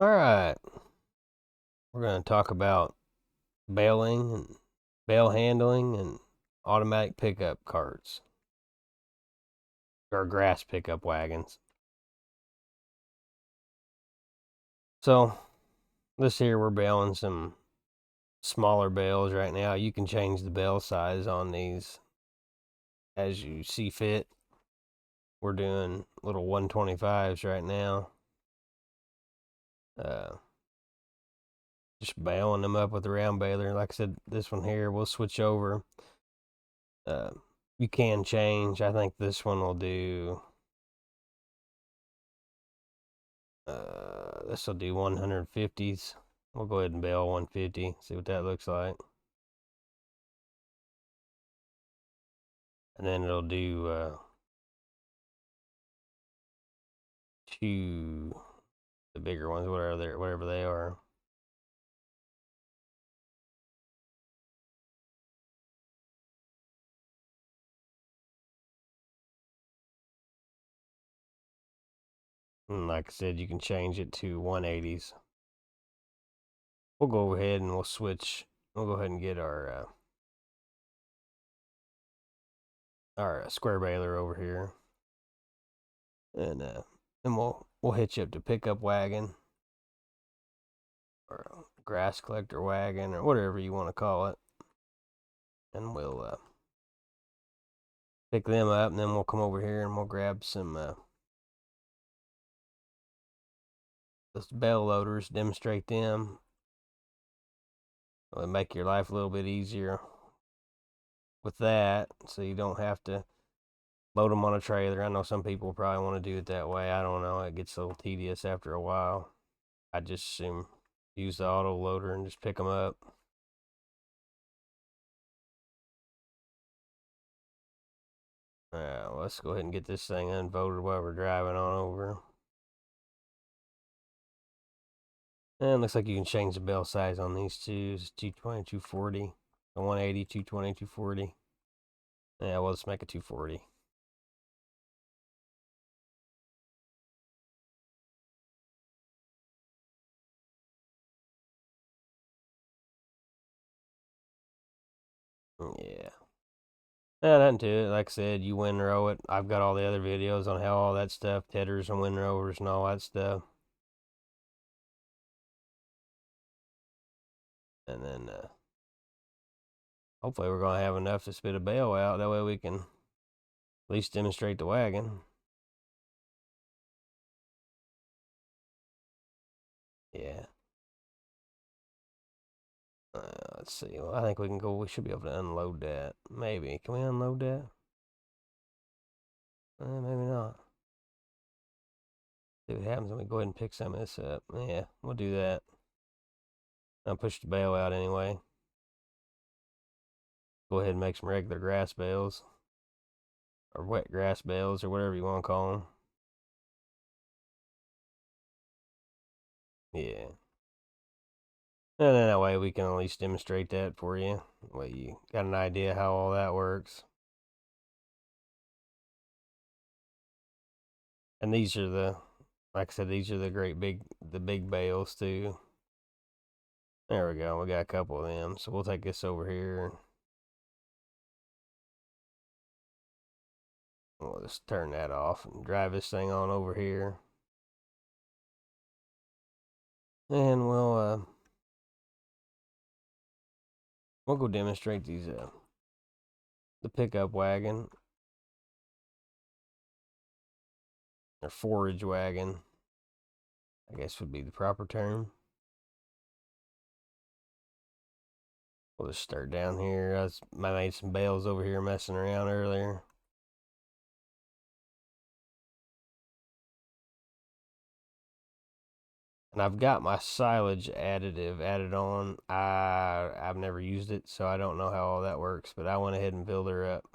All right, we're going to talk about baling and bale handling and automatic pickup carts or grass pickup wagons. So, this here we're baling some smaller bales right now. You can change the bale size on these as you see fit. We're doing little 125s right now. Uh, just baling them up with the round baler. Like I said, this one here we'll switch over. Uh, you can change. I think this one will do. This will do 150s. We'll go ahead and bale 150. See what that looks like. And then it'll do two, the bigger ones, whatever they are. And like I said, you can change it to 180s. We'll go ahead and we'll switch. We'll go ahead and get our square baler over here, and then we'll hitch up to pickup wagon or grass collector wagon or whatever you want to call it, and we'll pick them up, and then we'll come over here and we'll grab some those bale loaders, demonstrate them. It'll make your life a little bit easier with that, so you don't have to load them on a trailer. I know some people probably want to do it that way. I don't know. It gets a little tedious after a while. I just assume use the auto loader and just pick them up. Well, let's go ahead and get this thing unvoted while we're driving on over. And looks like you can change the bale size on these two. It's 220, 240. 180, 220, 240. Yeah, we'll just make it 240. Yeah. Nothing to it. Like I said, you windrow it. I've got all the other videos on how all that stuff, tethers and windrowers and all that stuff. And then hopefully we're going to have enough to spit a bale out. That way we can at least demonstrate the wagon. Yeah. Let's see. Well, I think we can go. We should be able to unload that. Maybe. Can we unload that? Maybe not. See what happens when we go ahead and pick some of this up. Yeah, we'll do that. I'll push the bale out anyway. Go ahead and make some regular grass bales. Or wet grass bales, or whatever you want to call them. Yeah. And then that way we can at least demonstrate that for you. Well, you got an idea how all that works. And these are like I said, these are the big bales too. There we go. We got a couple of them. So we'll take this over here. We'll just turn that off and drive this thing on over here. And we'll go demonstrate these the pickup wagon or forage wagon, I guess would be the proper term. We'll just start down here. I made some bales over here messing around earlier. And I've got my silage additive added on. I've never used it, so I don't know how all that works, but I went ahead and filled her up.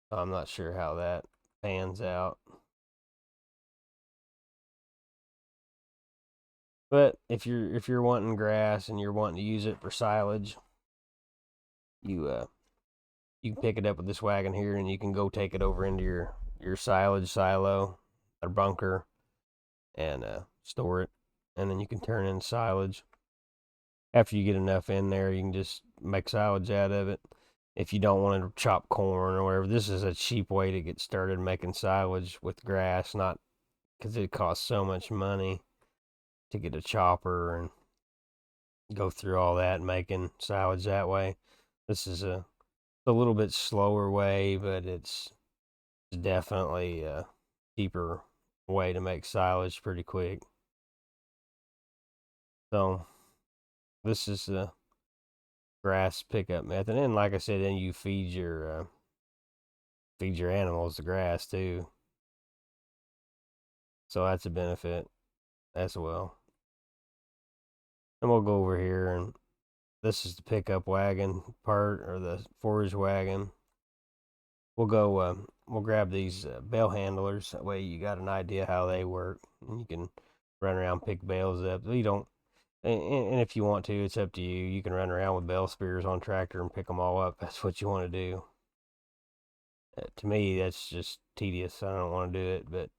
So I'm not sure how that pans out. But if you're wanting grass and you're wanting to use it for silage, you you can pick it up with this wagon here, and you can go take it over into your silage silo or bunker, and store it, and then you can turn in silage. After you get enough in there, you can just make silage out of it. If you don't want to chop corn or whatever, this is a cheap way to get started making silage with grass, not because it costs so much money to get a chopper and go through all that making silage that way. This is a little bit slower way, but it's definitely a cheaper way to make silage pretty quick. So this is the grass pickup method, and like I said, then you feed your animals the grass too. So that's a benefit as well. And we'll go over here, and this is the pickup wagon part, or the forage wagon. We'll go, we'll grab these bale handlers. That way you got an idea how they work, and you can run around pick bales up. You don't, and if you want to, it's up to you. You can run around with bale spears on tractor and pick them all up. That's what you want to do. To me, that's just tedious. I don't want to do it, but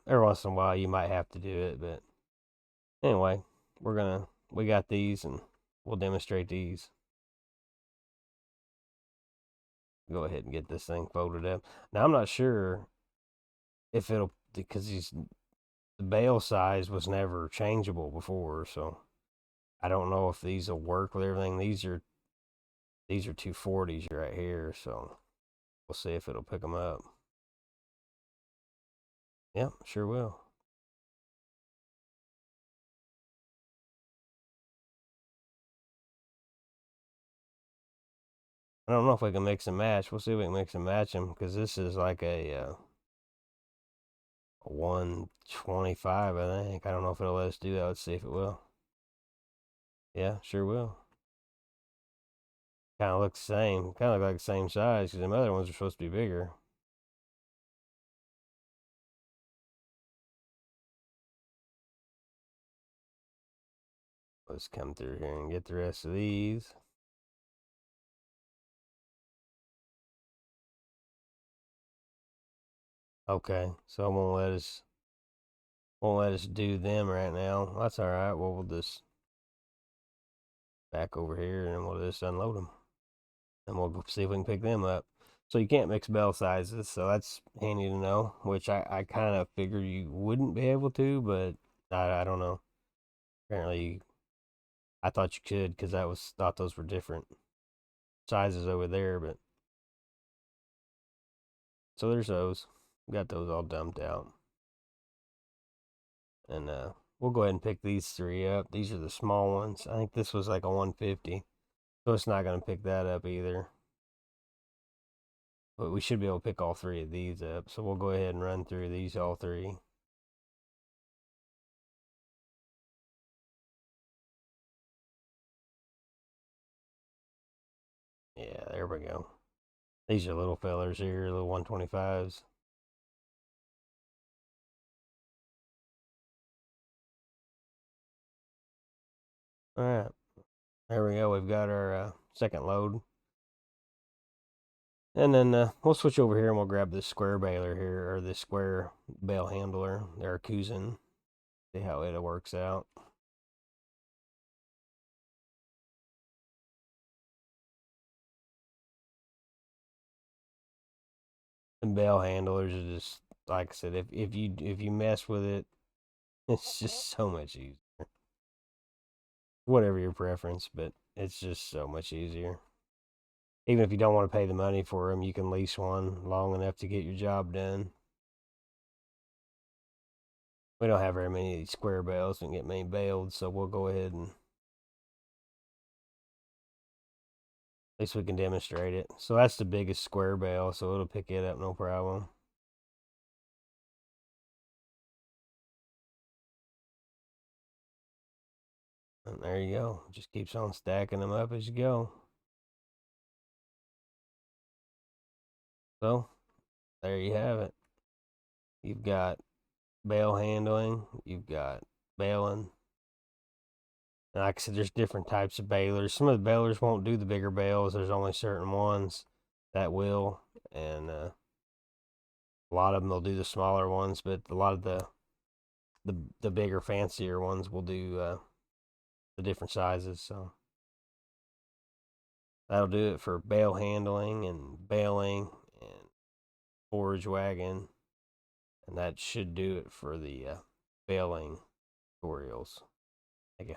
every once in a while you might have to do it. But anyway, we got these, and we'll demonstrate these. Go ahead and get this thing folded up. Now I'm not sure if it'll, because the bale size was never changeable before, so I don't know if these will work with everything. These are 240s right here, so we'll see if it'll pick them up. Yep, sure will. I don't know if we can mix and match. We'll see if we can mix and match them, because this is like a 125, I think. I don't know if it'll let us do that. Let's see if it will. Yeah, sure will. Kind of looks the same. Kind of look like the same size, because the other ones are supposed to be bigger. Let's come through here and get the rest of these. Okay, so it won't let us do them right now. That's all right. Well, we'll just back over here and we'll just unload them, and we'll see if we can pick them up. So you can't mix bell sizes, so that's handy to know. Which I kind of figured you wouldn't be able to, but I don't know. Apparently, I thought you could, because thought those were different sizes over there. But so there's those. Got those all dumped out. And we'll go ahead and pick these three up. These are the small ones. I think this was like a 150. So it's not going to pick that up either. But we should be able to pick all three of these up. So we'll go ahead and run through these all three. Yeah, there we go. These are little fellers here, little 125s. All right, there we go. We've got our second load. And then we'll switch over here and we'll grab this square baler here, or this square bale handler, or Kuzin. See how it works out. And bale handlers are just, like I said, if you mess with it, it's just so much easier. Whatever your preference, but it's just so much easier. Even if you don't want to pay the money for them, you can lease one long enough to get your job done. We don't have very many of these square bales and get many baled, so we'll go ahead and at least we can demonstrate it. So that's the biggest square bale, so it'll pick it up no problem. And there you go. Just keeps on stacking them up as you go. So there you have it. You've got bale handling, you've got baling. And like I said, there's different types of balers. Some of the balers won't do the bigger bales. There's only certain ones that will, and a lot of them will do the smaller ones. But a lot of the the bigger, fancier ones will do the different sizes. So that'll do it for bale handling and baling and forage wagon, and that should do it for the baling tutorials. Thank you.